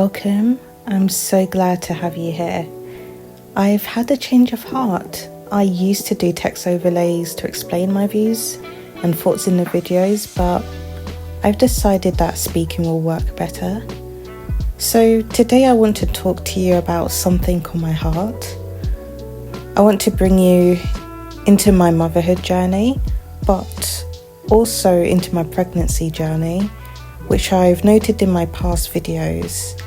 Welcome. I'm so glad to have you here. I've had a change of heart. I used to do text overlays to explain my views and thoughts in the videos, but I've decided that speaking will work better. So today I want to talk to you about something on my heart. I want to bring you into my motherhood journey, but also into my pregnancy journey, which I've noted in my past videos.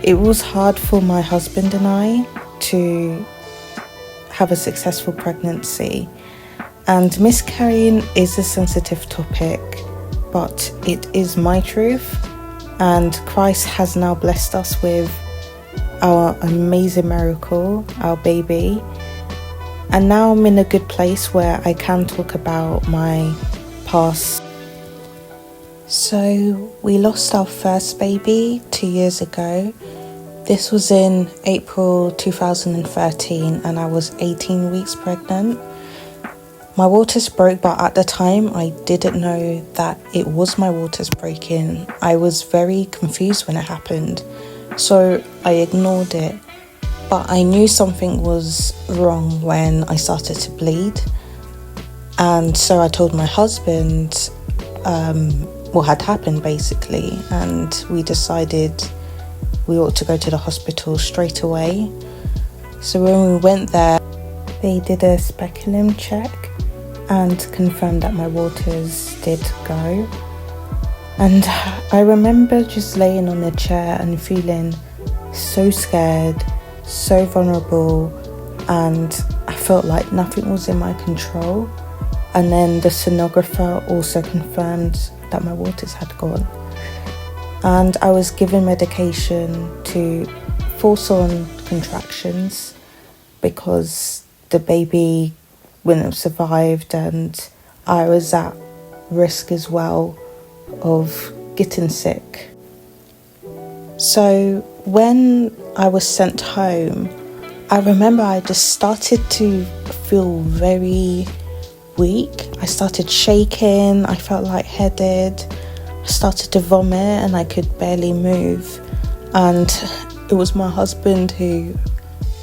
It was hard for my husband and I to have a successful pregnancy, and miscarrying is a sensitive topic, but it is my truth, and Christ has now blessed us with our amazing miracle, our baby, and now I'm in a good place where I can talk about my past. So we lost our first baby 2 years ago. This was in April 2013 and I was 18 weeks pregnant. My waters broke, but at the time I didn't know that it was my waters breaking. I was very confused when it happened, so I ignored it. But I knew something was wrong when I started to bleed. And so I told my husband what had happened basically, and we decided we ought to go to the hospital straight away. So when we went there, they did a speculum check and confirmed that my waters did go. And I remember just laying on the chair and feeling so scared, so vulnerable, and I felt like nothing was in my control. And then the sonographer also confirmed that my waters had gone. And I was given medication to force on contractions because the baby wouldn't have survived, and I was at risk as well of getting sick. So when I was sent home, I remember I just started to feel very weak. I started shaking, I felt lightheaded, I started to vomit and I could barely move. And it was my husband who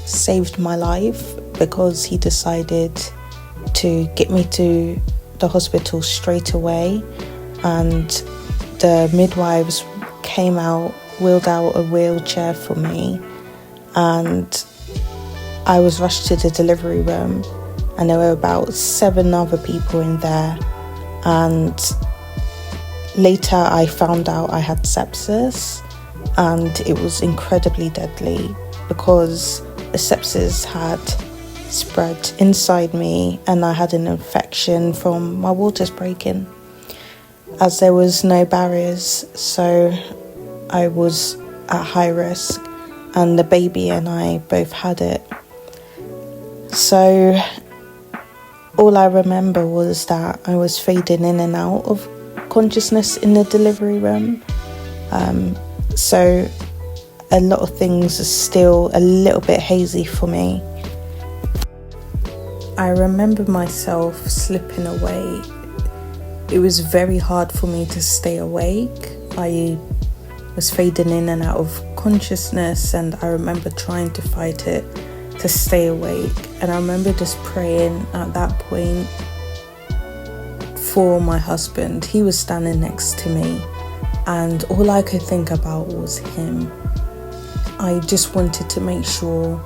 saved my life because he decided to get me to the hospital straight away, and the midwives came out, wheeled out a wheelchair for me, and I was rushed to the delivery room, and there were about 7 other people in there. And later I found out I had sepsis, and it was incredibly deadly because the sepsis had spread inside me and I had an infection from my waters breaking, as there was no barriers, so I was at high risk, and the baby and I both had it. So all I remember was that I was fading in and out of consciousness in the delivery room. So a lot of things are still a little bit hazy for me. I remember myself slipping away. It was very hard for me to stay awake. I was fading in and out of consciousness, and I remember trying to fight it to stay awake. And I remember just praying at that point for my husband. He was standing next to me, and all I could think about was him. I just wanted to make sure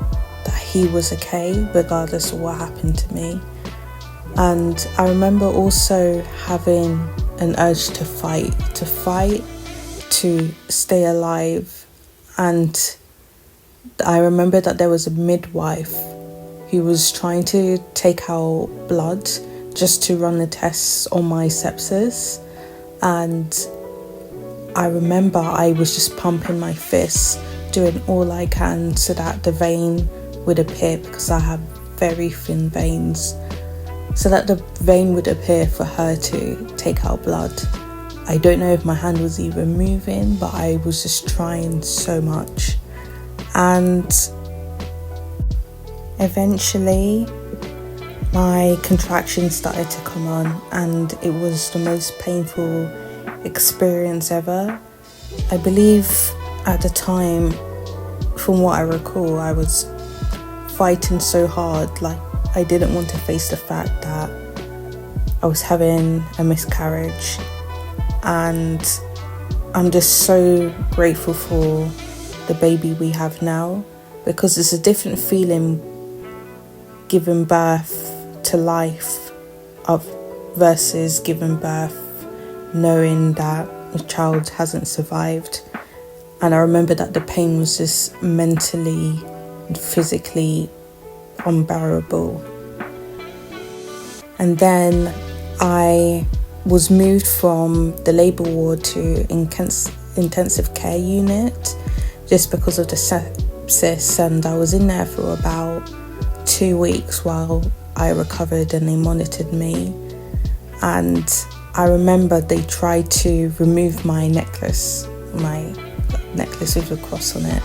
that he was okay, regardless of what happened to me. And I remember also having an urge to fight, to stay alive. And I remember that there was a midwife who was trying to take out blood just to run the tests on my sepsis. And I remember I was just pumping my fists, doing all I can so that the vein would appear, because I have very thin veins, so that the vein would appear for her to take out blood. I don't know if my hand was even moving, but I was just trying so much. And eventually my contractions started to come on, and it was the most painful experience ever. I believe at the time, from what I recall, I was fighting so hard, like I didn't want to face the fact that I was having a miscarriage. And I'm just so grateful for the baby we have now, because it's a different feeling giving birth to life versus giving birth knowing that a child hasn't survived. And I remember that the pain was just mentally and physically unbearable. And then I was moved from the labour ward to intensive care unit just because of the sepsis, and I was in there for about 2 weeks while I recovered and they monitored me. And I remember they tried to remove my necklace with a cross on it,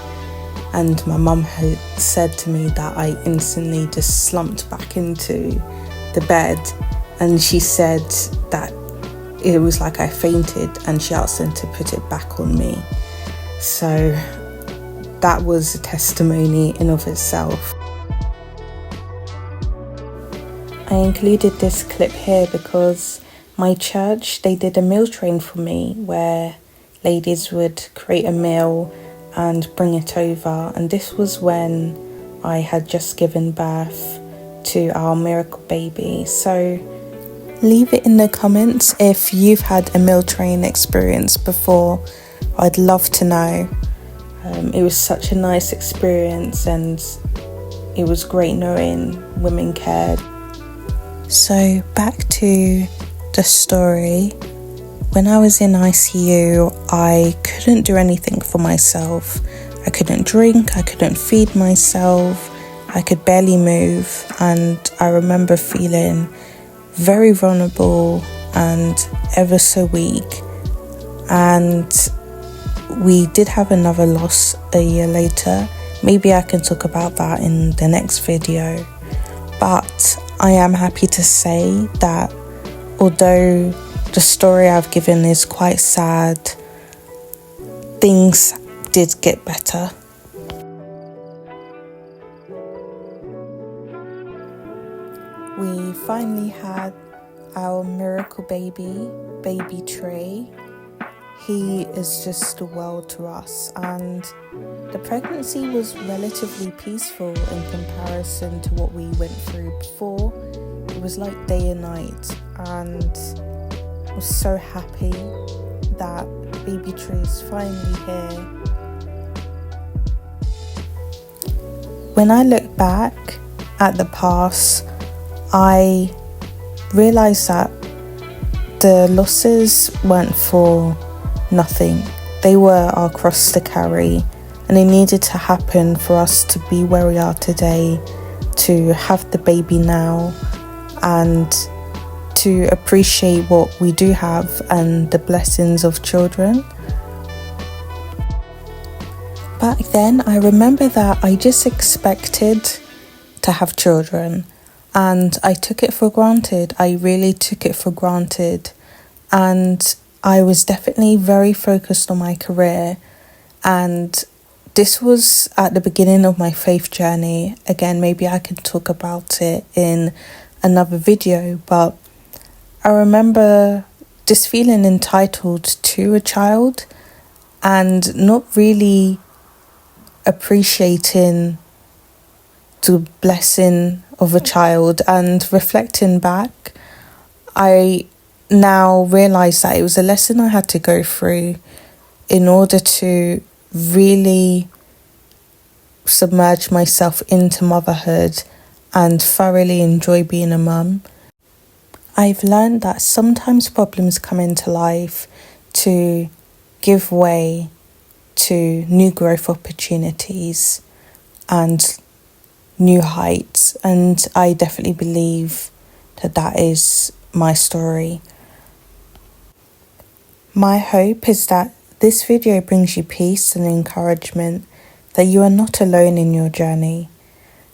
and my mum had said to me that I instantly just slumped back into the bed, and she said that it was like I fainted, and she asked them to put it back on me. So that was a testimony in of itself. I included this clip here because my church, they did a meal train for me where ladies would create a meal and bring it over, and this was when I had just given birth to our miracle baby. So leave it in the comments if you've had a meal train experience before. I'd love to know. It was such a nice experience, and it was great knowing women cared. So back to the story. When I was in ICU, I couldn't do anything for myself. I couldn't drink, I couldn't feed myself, I could barely move, and I remember feeling very vulnerable and ever so weak. And we did have another loss a year later. Maybe I can talk about that in the next video. But I am happy to say that although the story I've given is quite sad, things did get better. We finally had our miracle baby Trey. He is just a world to us, and the pregnancy was relatively peaceful in comparison to what we went through before. It was like day and night, and I was so happy that baby Trey is finally here. When I look back at the past, I realised that the losses weren't for nothing. They were our cross to carry, and it needed to happen for us to be where we are today, to have the baby now, and to appreciate what we do have and the blessings of children. Back then, I remember that I just expected to have children, and I took it for granted. I really took it for granted, and I was definitely very focused on my career, and this was at the beginning of my faith journey. Again, maybe I can talk about it in another video, but I remember just feeling entitled to a child and not really appreciating the blessing of a child. And reflecting back, I now realise that it was a lesson I had to go through in order to really submerge myself into motherhood and thoroughly enjoy being a mum. I've learned that sometimes problems come into life to give way to new growth opportunities and new heights, and I definitely believe that that is my story. My hope is that this video brings you peace and encouragement, that you are not alone in your journey,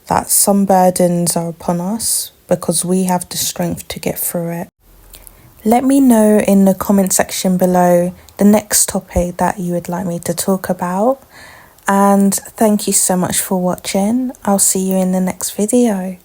that some burdens are upon us because we have the strength to get through it. Let me know in the comment section below the next topic that you would like me to talk about. And thank you so much for watching. I'll see you in the next video.